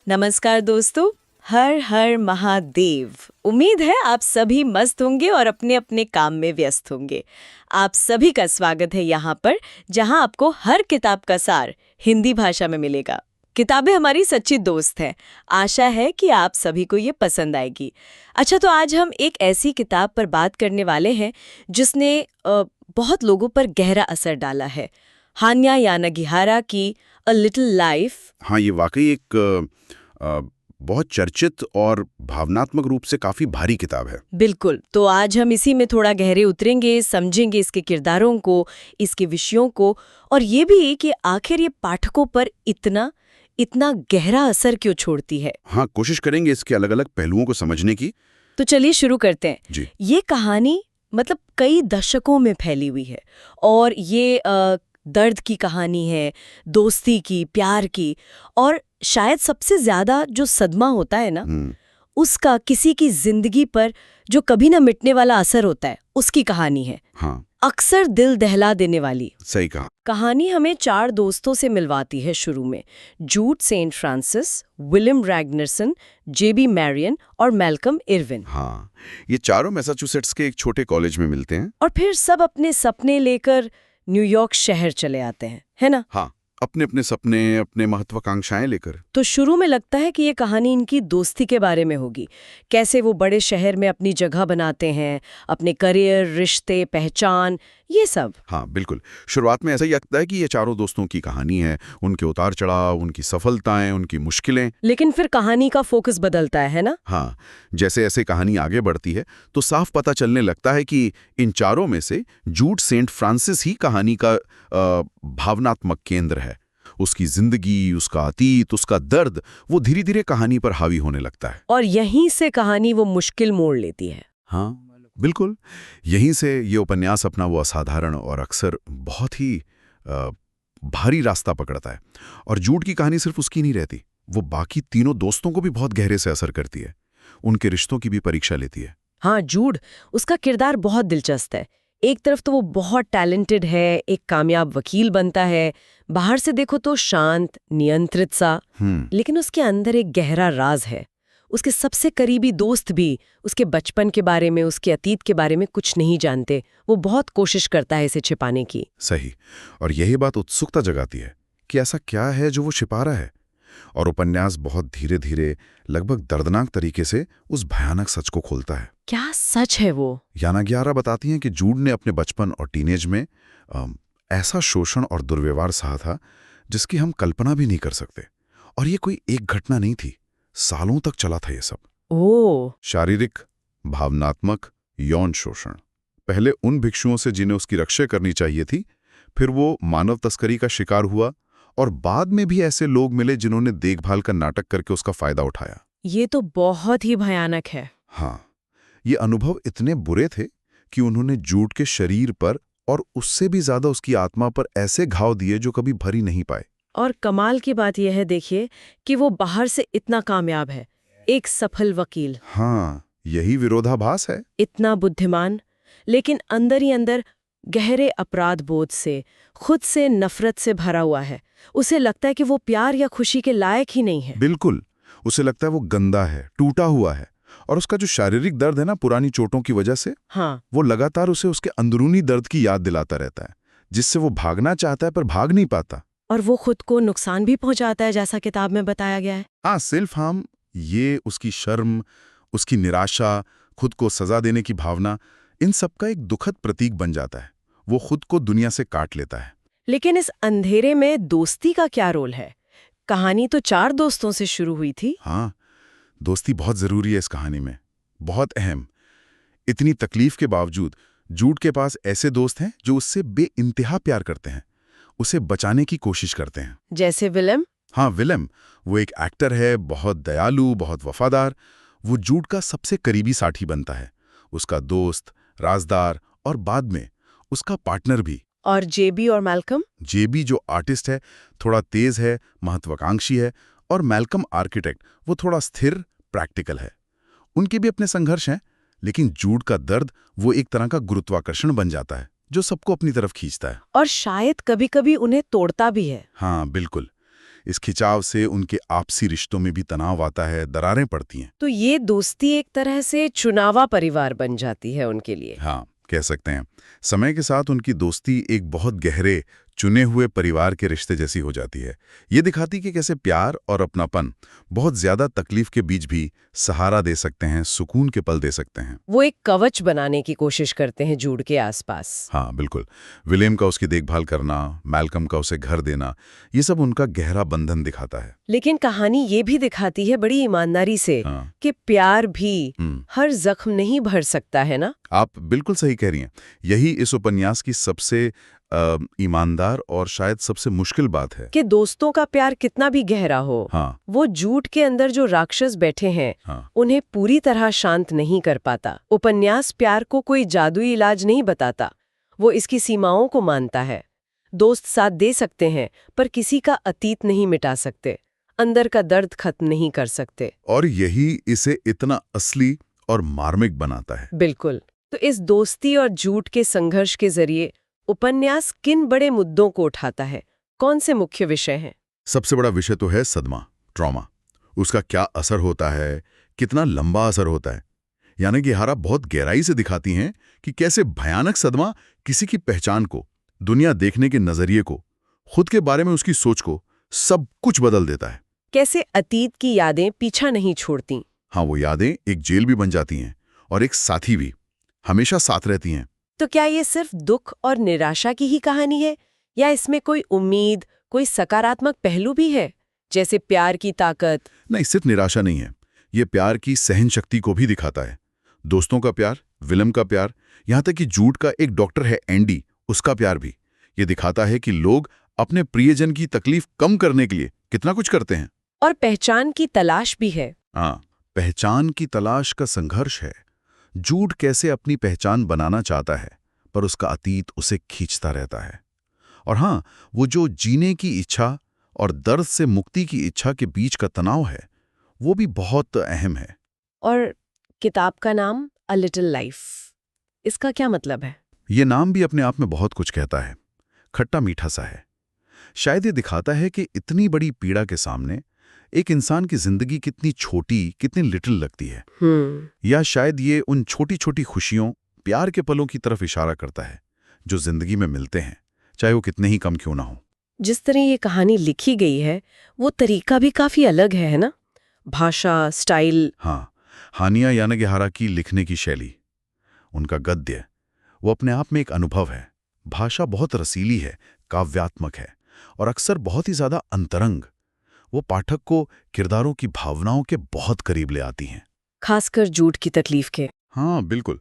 नमस्कार दोस्तों, हर हर महादेव। उम्मीद है आप सभी मस्त होंगे और अपने अपने काम में व्यस्त होंगे। आप सभी का स्वागत है यहाँ पर, जहाँ आपको हर किताब का सार हिंदी भाषा में मिलेगा। किताबें हमारी सच्ची दोस्त हैं। आशा है कि आप सभी को ये पसंद आएगी। अच्छा, तो आज हम एक ऐसी किताब पर बात करने वाले हैं जिसने बहुत लोगों पर गहरा असर डाला है। हान्या यानागिहारा की अ लिटिल लाइफ। हाँ, ये वाकई एक बहुत चर्चित और भावनात्मक रूप से काफी भारी किताब है। बिल्कुल, तो आज हम इसी में थोड़ा गहरे उतरेंगे, समझेंगे इसके किरदारों को, इसके विषयों को, और ये भी कि आखिर ये पाठकों पर इतना इतना गहरा असर क्यों छोड़ती है। हाँ, कोशिश करेंगे इसके अलग अलग पहलुओं को समझने की। तो चलिए शुरू करते हैं। जी। ये कहानी मतलब कई दशकों में फैली हुई है और ये दर्द की कहानी है, दोस्ती की, प्यार की, और शायद सबसे ज्यादा जो सदमा होता है ना, उसका किसी की जिंदगी पर जो कभी ना मिटने वाला असर होता है, उसकी कहानी है। हाँ, अक्सर दिल दहला देने वाली सही कहा। कहानी हमें 4 दोस्तों से मिलवाती है शुरू में। जूड सेंट फ्रांसिस, विलियम रैग्नरसन, जेबी मैरियन और मैल्कम इरविन। हाँ, ये चारों मैसाचुसेट्स के एक छोटे कॉलेज में मिलते हैं। और फिर सब अपने सपने लेकर न्यूयॉर्क शहर चले आते हैं, है ना? हाँ, अपने अपने सपने, अपने महत्वाकांक्षाएं लेकर। तो शुरू में लगता है कि ये कहानी इनकी दोस्ती के बारे में होगी, कैसे वो बड़े शहर में अपनी जगह बनाते हैं, अपने करियर, रिश्ते, पहचान, ये सब। हाँ, बिल्कुल। शुरुआत में ऐसा ही लगता है कि ये चारों दोस्तों की कहानी है, उनके उतार चढ़ाव, उनकी सफलताएं, उनकी मुश्किलें। लेकिन फिर कहानी का फोकस बदलता है ना? हाँ, जैसे ऐसे कहानी आगे बढ़ती है तो साफ पता चलने लगता है कि इन चारों में से जूड सेंट फ्रांसिस ही कहानी का भावनात्मक केंद्र है। उसकी जिंदगी, उसका अतीत, उसका दर्द, वो धीरे धीरे कहानी पर हावी होने लगता है। और यहीं से कहानी वो मुश्किल मोड़ लेती है। हाँ, बिल्कुल। यहीं से ये उपन्यास अपना वो असाधारण और अक्सर बहुत ही भारी रास्ता पकड़ता है। और जूड की कहानी सिर्फ उसकी नहीं रहती, वो बाकी तीनों दोस्तों को भी बहुत गहरे से असर करती है, उनके रिश्तों की भी परीक्षा लेती है। हाँ, जूड, उसका किरदार बहुत दिलचस्प है। एक तरफ तो वो बहुत टैलेंटेड है, एक कामयाब वकील बनता है, बाहर से देखो तो शांत, नियंत्रित सा, लेकिन उसके अंदर एक गहरा राज है। उसके सबसे करीबी दोस्त भी उसके बचपन के बारे में, उसके अतीत के बारे में कुछ नहीं जानते। वो बहुत कोशिश करता है इसे छिपाने की। सही। और यही बात उत्सुकता जगाती है कि ऐसा क्या है जो वो छिपा रहा है। और उपन्यास बहुत धीरे धीरे, लगभग दर्दनाक तरीके से उस भयानक सच को खोलता है। क्या सच है वो? यानागिहारा बताती हैं कि जूड ने अपने बचपन और टीनेज में ऐसा शोषण और दुर्व्यवहार सहा था जिसकी हम कल्पना भी नहीं कर सकते। और ये कोई एक घटना नहीं थी, सालों तक चला था ये सब। ओह! शारीरिक, भावनात्मक, यौन शोषण। पहले उन भिक्षुओं से जिन्हें उसकी रक्षा करनी चाहिए थी, फिर वो मानव तस्करी का शिकार हुआ, और बाद में भी ऐसे लोग मिले जिन्होंने देखभाल का नाटक करके उसका फायदा उठाया। ये तो बहुत ही भयानक है। हाँ, ये अनुभव इतने बुरे थे कि उन्होंने जूड के शरीर पर और उससे भी ज्यादा उसकी आत्मा पर ऐसे घाव दिए जो कभी भरी नहीं पाए। और कमाल की बात यह है, देखिए, कि वो बाहर से इतना कामयाब है, एक सफल वकील, हाँ, यही विरोधाभास है। इतना बुद्धिमान, लेकिन अंदर ही अंदर गहरे अपराध बोध से, खुद से नफरत से भरा हुआ है। उसे लगता है कि वो प्यार या खुशी के लायक ही नहीं है। बिल्कुल, उसे लगता है वो गंदा है, टूटा हुआ है। और उसका जो शारीरिक दर्द है ना, पुरानी चोटों की वजह से, हाँ, वो लगातार उसे उसके अंदरूनी दर्द की याद दिलाता रहता है, जिससे वो भागना चाहता है पर भाग नहीं पाता। और वो खुद को नुकसान भी पहुंचाता है, जैसा किताब में बताया गया है। हाँ, सिर्फ हम ये उसकी शर्म, उसकी निराशा, खुद को सजा देने की भावना, इन सब का एक दुखद प्रतीक बन जाता है। वो खुद को दुनिया से काट लेता है। लेकिन इस अंधेरे में दोस्ती का क्या रोल है? कहानी तो 4 दोस्तों से शुरू हुई थी। हाँ, दोस्ती बहुत जरूरी है इस कहानी में, बहुत अहम। इतनी तकलीफ के बावजूद जूड के पास ऐसे दोस्त हैं जो उससे बेइंतहा प्यार करते हैं, उसे बचाने की कोशिश करते हैं। जैसे विलियम। हाँ, विलियम, वो एक एक्टर है, बहुत दयालु, बहुत वफादार। वो जूड का सबसे करीबी साथी बनता है, उसका दोस्त, राजदार, और बाद में उसका पार्टनर भी। और जेबी और मैल्कम? जेबी जो आर्टिस्ट है, थोड़ा तेज है, महत्वाकांक्षी है, और मैल्कम आर्किटेक्ट, वो थोड़ा स्थिर, प्रैक्टिकल है। उनके भी अपने संघर्ष हैं, लेकिन जूड का दर्द वो एक तरह का गुरुत्वाकर्षण बन जाता है जो सबको अपनी तरफ खींचता है। और शायद कभी-कभी उन्हें तोड़ता भी है। हाँ, बिल्कुल। इस खिंचाव से उनके आपसी रिश्तों में भी तनाव आता है, दरारें पड़ती हैं। तो ये दोस्ती एक तरह से चुनावा परिवार बन जाती है उनके लिए। हाँ, कह सकते हैं। समय के साथ उनकी दोस्ती एक बहुत गहरे चुने हुए परिवार के रिश्ते जैसी हो जाती है। ये दिखाती कि कैसे प्यार और अपनापन बहुत ज्यादा तकलीफ के बीच भी सहारा दे सकते हैं, सुकून के पल दे सकते हैं। वो एक कवच बनाने की कोशिश करते हैं जूड के आसपास। हाँ, बिल्कुल। विलियम का उसकी देखभाल करना, मैल्कम का उसे घर देना, ये सब उनका गहरा बंधन दिखाता है। लेकिन कहानी ये भी दिखाती है बड़ी ईमानदारी से हाँ। कि प्यार भी हर जख्म नहीं भर सकता है ना। आप बिल्कुल सही कह रही हैं। यही इस उपन्यास की सबसे ईमानदार और शायद सबसे मुश्किल बात है कि दोस्तों का प्यार कितना भी गहरा हो, हाँ, वो झूठ के अंदर जो राक्षस बैठे हैं, हाँ, उन्हें पूरी तरह शांत नहीं कर पाता। उपन्यास प्यार को कोई जादुई इलाज नहीं बताता, वो इसकी सीमाओं को मानता है। दोस्त साथ दे सकते हैं, पर किसी का अतीत नहीं मिटा सकते, अंदर का दर्द खत्म नहीं कर सकते। और यही इसे इतना असली और मार्मिक बनाता है। बिल्कुल। तो इस दोस्ती और झूठ के संघर्ष के जरिए उपन्यास किन बड़े मुद्दों को उठाता है? कौन से मुख्य विषय हैं? सबसे बड़ा विषय तो है सदमा, ट्रॉमा। उसका क्या असर होता है, कितना लंबा असर होता है। यानी कि हारा बहुत गहराई से दिखाती हैं कि कैसे भयानक सदमा किसी की पहचान को, दुनिया देखने के नजरिए को, खुद के बारे में उसकी सोच को, सब कुछ बदल देता है। कैसे अतीत की यादें पीछा नहीं छोड़ती। हाँ, वो यादें एक जेल भी बन जाती हैं और एक साथी भी, हमेशा साथ रहती हैं। तो क्या ये सिर्फ दुख और निराशा की ही कहानी है, या इसमें कोई उम्मीद, कोई सकारात्मक पहलू भी है, जैसे प्यार की ताकत? नहीं, सिर्फ निराशा नहीं है। ये प्यार की सहन शक्ति को भी दिखाता है। दोस्तों का प्यार, विलियम का प्यार, यहाँ तक कि जूड का एक डॉक्टर है एंडी, उसका प्यार भी। ये दिखाता है कि लोग अपने प्रियजन की तकलीफ कम करने के लिए कितना कुछ करते हैं। और पहचान की तलाश भी है। हाँ, पहचान की तलाश का संघर्ष है। जूड कैसे अपनी पहचान बनाना चाहता है, पर उसका अतीत उसे खींचता रहता है। और हाँ, वो जो जीने की इच्छा और दर्द से मुक्ति की इच्छा के बीच का तनाव है, वो भी बहुत अहम है। और किताब का नाम अ लिटिल लाइफ, इसका क्या मतलब है? ये नाम भी अपने आप में बहुत कुछ कहता है। खट्टा मीठा सा है। शायद ये दिखाता है कि इतनी बड़ी पीड़ा के सामने एक इंसान की जिंदगी कितनी छोटी, कितनी लिटिल लगती है। या शायद ये उन छोटी छोटी खुशियों, प्यार के पलों की तरफ इशारा करता है जो जिंदगी में मिलते हैं, चाहे वो कितने ही कम क्यों ना हो। जिस तरह ये कहानी लिखी गई है, वो तरीका भी काफी अलग है ना? भाषा, स्टाइल। हाँ, हानिया यानागिहारा की लिखने की शैली, उनका गद्य, वो अपने आप में एक अनुभव है। भाषा बहुत रसीली है, काव्यात्मक है और अक्सर बहुत ही ज्यादा अंतरंग। वो पाठक को किरदारों की भावनाओं के बहुत करीब ले आती हैं, खासकर झूठ की तकलीफ के। हाँ, बिल्कुल।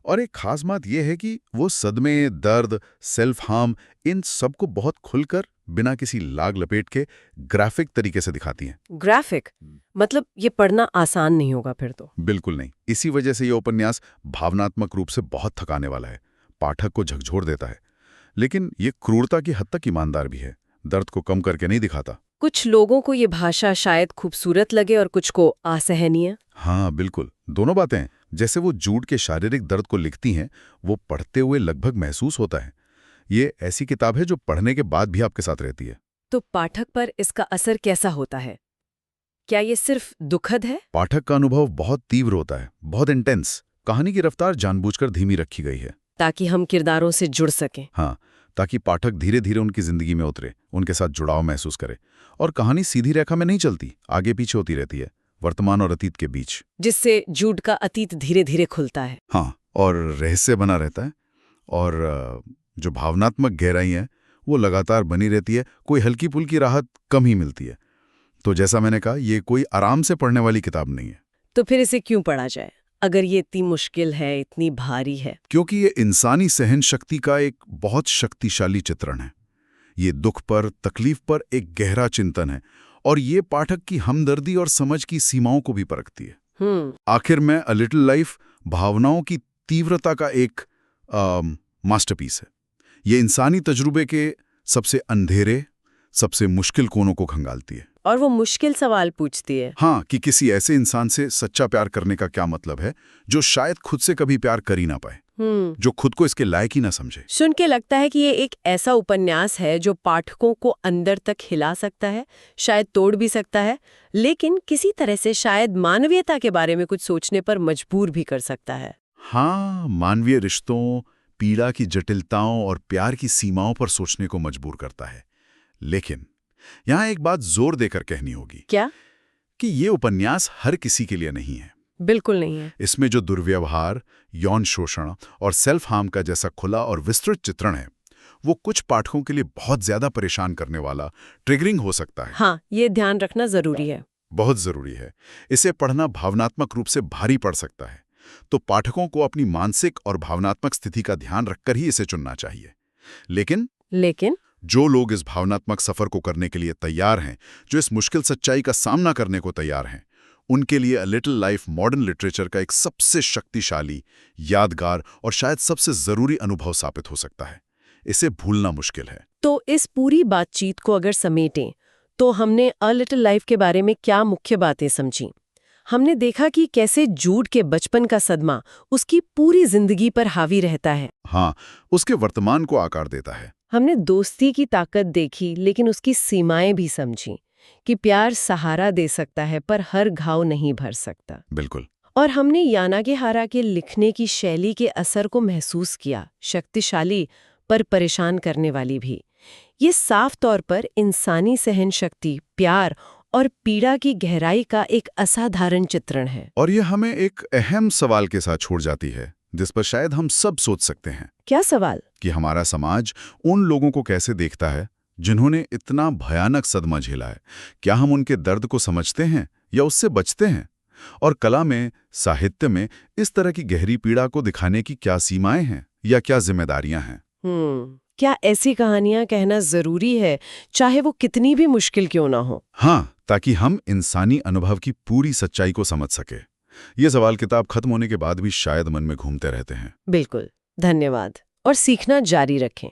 और एक खास बात यह है कि वो सदमे, दर्द, सेल्फ हार्म, इन सब को बहुत खुलकर, बिना किसी लाग लपेट के, ग्राफिक तरीके से दिखाती हैं। ग्राफिक मतलब ये पढ़ना आसान नहीं होगा फिर तो? बिल्कुल नहीं। इसी वजह से ये उपन्यास भावनात्मक रूप से बहुत थकाने वाला है, पाठक को झकझोर देता है। लेकिन ये क्रूरता की हद तक ईमानदार भी है, दर्द को कम करके नहीं दिखाता। कुछ लोगों को ये भाषा शायद खूबसूरत लगे और कुछ को असहनीय। हाँ, बिल्कुल, दोनों बातें हैं। जैसे वो जूड के शारीरिक दर्द को लिखती हैं, वो पढ़ते हुए लगभग महसूस होता है। ये ऐसी किताब है जो पढ़ने के बाद भी आपके साथ रहती है। तो पाठक पर इसका असर कैसा होता है? क्या ये सिर्फ दुखद है? पाठक का अनुभव बहुत तीव्र होता है, बहुत इंटेंस। कहानी की रफ्तार जानबूझकर धीमी रखी गई है, ताकि हम किरदारों से जुड़ सकें। हाँ, ताकि पाठक धीरे धीरे उनकी जिंदगी में उतरे, उनके साथ जुड़ाव महसूस करे। और कहानी सीधी रेखा में नहीं चलती, आगे पीछे होती रहती है, वर्तमान और अतीत के बीच, जिससे जूड का अतीत धीरे धीरे खुलता है। हाँ, और रहस्य बना रहता है। और जो भावनात्मक गहराई है वो लगातार बनी रहती है, कोई हल्की फुल्की राहत कम ही मिलती है। तो जैसा मैंने कहा, ये कोई आराम से पढ़ने वाली किताब नहीं है। तो फिर इसे क्यों पढ़ा जाए अगर ये इतनी मुश्किल है, इतनी भारी है? क्योंकि ये इंसानी सहन शक्ति का एक बहुत शक्तिशाली चित्रण है। ये दुख पर, तकलीफ पर एक गहरा चिंतन है, और ये पाठक की हमदर्दी और समझ की सीमाओं को भी परखती है। आखिर में अ लिटिल लाइफ भावनाओं की तीव्रता का एक मास्टरपीस है। ये इंसानी तजुर्बे के सबसे अंधेरे, सबसे मुश्किल कोनों को खंगालती है। और वो मुश्किल सवाल पूछती है। हाँ, कि किसी ऐसे इंसान से सच्चा प्यार करने का क्या मतलब है, जो शायद खुद से कभी प्यार कर ही ना पाए। जो खुद को इसके लायक ही ना समझे। सुन के लगता है कि ये एक ऐसा उपन्यास है जो पाठकों को अंदर तक हिला सकता है, शायद तोड़ भी सकता है, लेकिन किसी तरह से शायद मानवीयता के बारे में कुछ सोचने पर मजबूर भी कर सकता है। हाँ, मानवीय रिश्तों, पीड़ा की जटिलताओं और प्यार की सीमाओं पर सोचने को मजबूर करता है। लेकिन यहाँ एक बात जोर देकर कहनी होगी। क्या? कि ये उपन्यास हर किसी के लिए नहीं है। बिल्कुल नहीं है। इसमें जो दुर्व्यवहार, यौन शोषण और सेल्फ हार्म का जैसा खुला और विस्तृत चित्रण है, वो कुछ पाठकों के लिए बहुत ज्यादा परेशान करने वाला, ट्रिगरिंग हो सकता है। हाँ, ये ध्यान रखना जरूरी है। बहुत जरूरी है। इसे पढ़ना भावनात्मक रूप से भारी पड़ सकता है, तो पाठकों को अपनी मानसिक और भावनात्मक स्थिति का ध्यान रखकर ही इसे चुनना चाहिए। लेकिन जो लोग इस भावनात्मक सफर को करने के लिए तैयार हैं, जो इस मुश्किल सच्चाई का सामना करने को तैयार हैं, उनके लिए a little life modern literature का एक सबसे शक्तिशाली, यादगार और शायद सबसे जरूरी अनुभव साबित हो सकता है। इसे भूलना मुश्किल है। तो इस पूरी बातचीत को अगर समेटें, तो हमने अ लिटिल लाइफ के बारे में क्या मुख्य बातें समझी? हमने देखा कि कैसे जूड के बचपन का सदमा उसकी पूरी जिंदगी पर हावी रहता है। हाँ, उसके वर्तमान को आकार देता है। हमने दोस्ती की ताकत देखी, लेकिन उसकी सीमाएं भी समझी कि प्यार सहारा दे सकता है पर हर घाव नहीं भर सकता। बिल्कुल। और हमने यानागिहारा के लिखने की शैली के असर को महसूस किया, शक्तिशाली पर परेशान करने वाली भी। ये साफ तौर पर इंसानी सहन शक्ति, प्यार और पीड़ा की गहराई का एक असाधारण चित्रण है। और ये हमें एक अहम सवाल के साथ छोड़ जाती है, जिस पर शायद हम सब सोच सकते हैं। क्या सवाल? कि हमारा समाज उन लोगों को कैसे देखता है जिन्होंने इतना भयानक सदमा झेला है। क्या हम उनके दर्द को समझते हैं या उससे बचते हैं? और कला में, साहित्य में इस तरह की गहरी पीड़ा को दिखाने की क्या सीमाएं हैं या क्या जिम्मेदारियां हैं? क्या ऐसी कहानियां कहना जरूरी है, चाहे वो कितनी भी मुश्किल क्यों ना हो? हाँ, ताकि हम इंसानी अनुभव की पूरी सच्चाई को समझ सके। ये सवाल किताब खत्म होने के बाद भी शायद मन में घूमते रहते हैं। बिल्कुल। धन्यवाद। और सीखना जारी रखें।